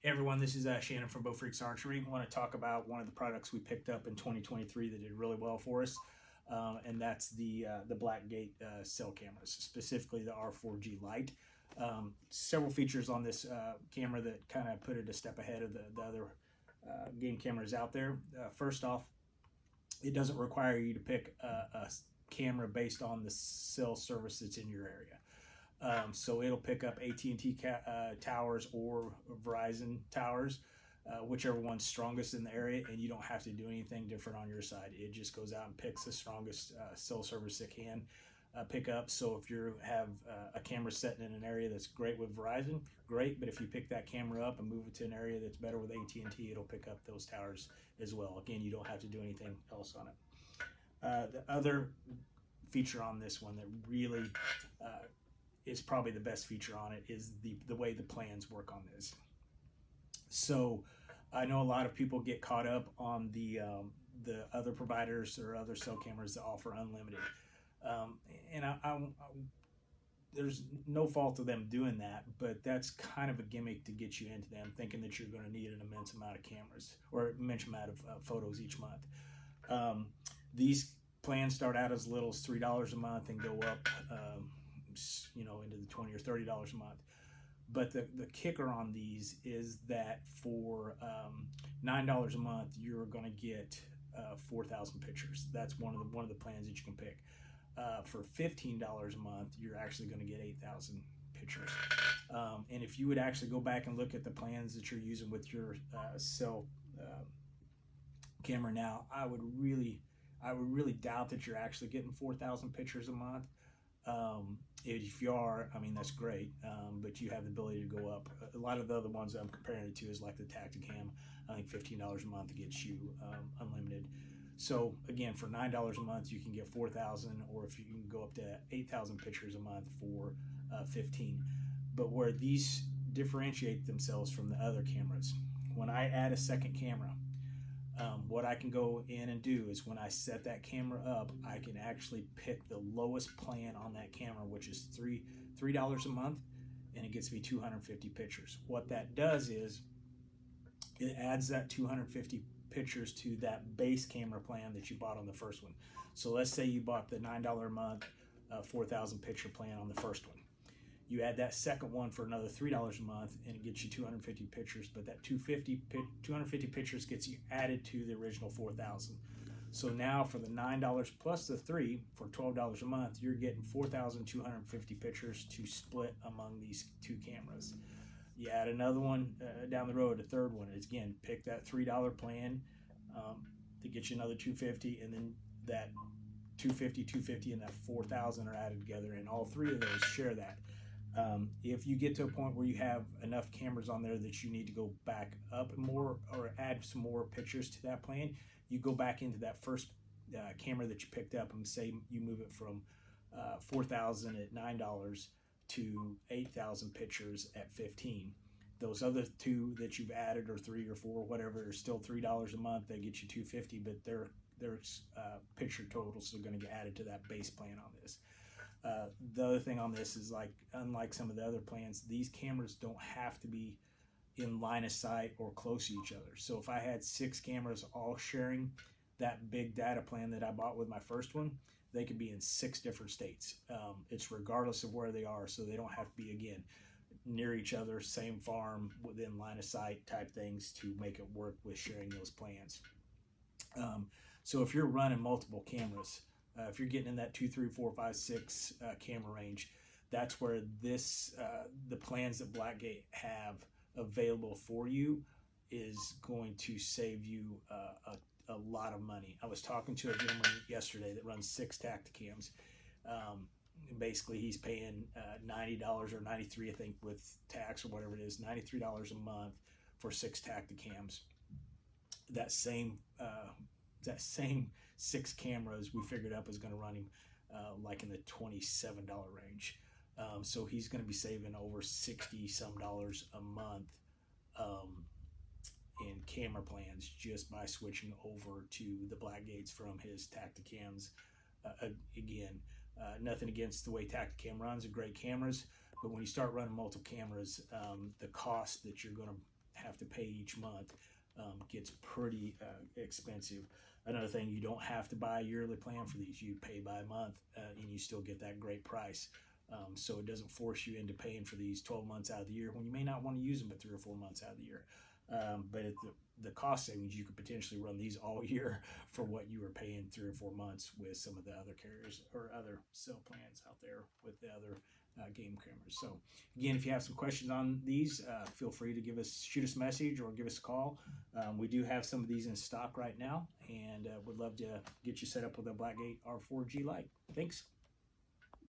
Hey everyone, this is Shannon from Bow Freaks Archery. I want to talk about one of the products we picked up in 2023 that did really well for us, and that's the Black Gate cell cameras, specifically the R4G-Lite. Several features on this camera that kind of put it a step ahead of the other game cameras out there. First off, it doesn't require you to pick a camera based on the cell service that's in your area. So it'll pick up AT&T towers or Verizon towers, whichever one's strongest in the area, and you don't have to do anything different on your side. It just goes out and picks the strongest cell service it can pick up. So if you have a camera sitting in an area that's great with Verizon, great, but if you pick that camera up and move it to an area that's better with AT&T, it'll pick up those towers as well. Again, you don't have to do anything else on it. The other feature on this one that really is probably the best feature on it is the way the plans work on this. So I know a lot of people get caught up on the other providers or other cell cameras that offer unlimited, and there's no fault of them doing that, but that's kind of a gimmick to get you into them, thinking that you're going to need an immense amount of cameras or an immense amount of photos each month. These plans start out as little as $3 a month and go up into the $20 or $30 a month. But the kicker on these is that for $9 a month, you're going to get 4,000 pictures. That's one of the plans that you can pick. For $15 a month, you're actually going to get 8,000 pictures. And if you would actually go back and look at the plans that you're using with your cell camera now, I would really doubt that you're actually getting 4,000 pictures a month. If you are, I mean, that's great, but you have the ability to go up. A lot of the other ones I'm comparing it to is like the Tacticam. I think $15 a month gets you unlimited. So again, for $9 a month, you can get 4,000, or if you can go up to 8,000 pictures a month for 15. But where these differentiate themselves from the other cameras, when I add a second camera, what I can go in and do is when I set that camera up, I can actually pick the lowest plan on that camera, which is $3 a month, and it gets me 250 pictures. What that does is it adds that 250 pictures to that base camera plan that you bought on the first one. So let's say you bought the $9 a month 4,000 picture plan on the first one. You add that second one for another $3 a month, and it gets you 250 pictures, but that 250 pictures gets you added to the original 4,000. So now for the $9 plus the $3 for $12 a month, you're getting 4,250 pictures to split among these two cameras. You add another one down the road, a third one. It's, again, pick that $3 plan to get you another 250, and then that 250, and that 4,000 are added together, and all three of those share that. If you get to a point where you have enough cameras on there that you need to go back up more or add some more pictures to that plan, you go back into that first camera that you picked up and say you move it from 4,000 at $9 to 8,000 pictures at 15. Those other two that you've added, or 3 or 4, whatever, are still $3 a month. They get you 250, but their picture totals are going to get added to that base plan on this. The other thing on this is, like, unlike some of the other plans, these cameras don't have to be in line of sight or close to each other. So if I had 6 cameras all sharing that big data plan that I bought with my first one, they could be in 6 different states. It's regardless of where they are, so they don't have to be, again, near each other, same farm, within line of sight type things to make it work with sharing those plans. So if you're running multiple cameras, if you're getting in that 2, 3, 4, 5, 6 camera range, that's where the plans that Blackgate have available for you is going to save you a lot of money. I was talking to a gentleman yesterday that runs 6 Tacticams. Basically, he's paying $90 or $93, I think, with tax or whatever it is, $93 a month for 6 Tacticams. That same 6 cameras we figured up is going to run him like in the $27 range. So he's going to be saving over $60-some a month in camera plans just by switching over to the Blackgates from his Tacticams. Again, nothing against the way Tacticam runs, are great cameras, but when you start running multiple cameras, the cost that you're going to have to pay each month gets pretty expensive. Another thing, you don't have to buy a yearly plan for these. You pay by month, and you still get that great price. So it doesn't force you into paying for these 12 months out of the year when you may not want to use them but 3 or 4 months out of the year. But at the cost savings, you could potentially run these all year for what you were paying 3 or 4 months with some of the other carriers or other cell plans out there with the other game cameras. So again, if you have some questions on these, feel free to shoot us a message or give us a call. We do have some of these in stock right now, and would love to get you set up with a Gate R4G-Lite. Thanks.